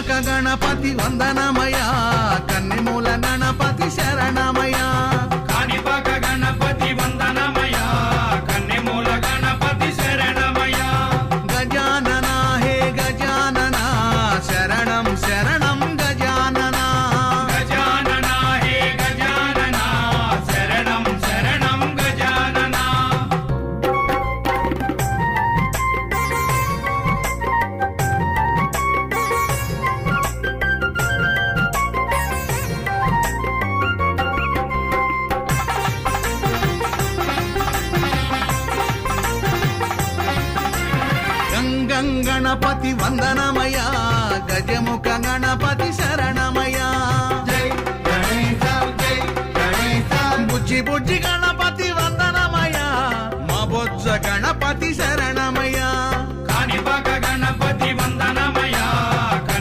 కాణిపాక గణపతి వందనమయ కన్నెమూల గణపతి శరణమయ కాణిపాక గణపతి వందనమయ కన్నెమూల గణపతి శరణమయ గజానన హే గజానన శరణం శరణం గజానన గజానన హే గజానన శరణం శరణం గజానన గంగం గణపతి వందనమయ గజముఖ గణపతి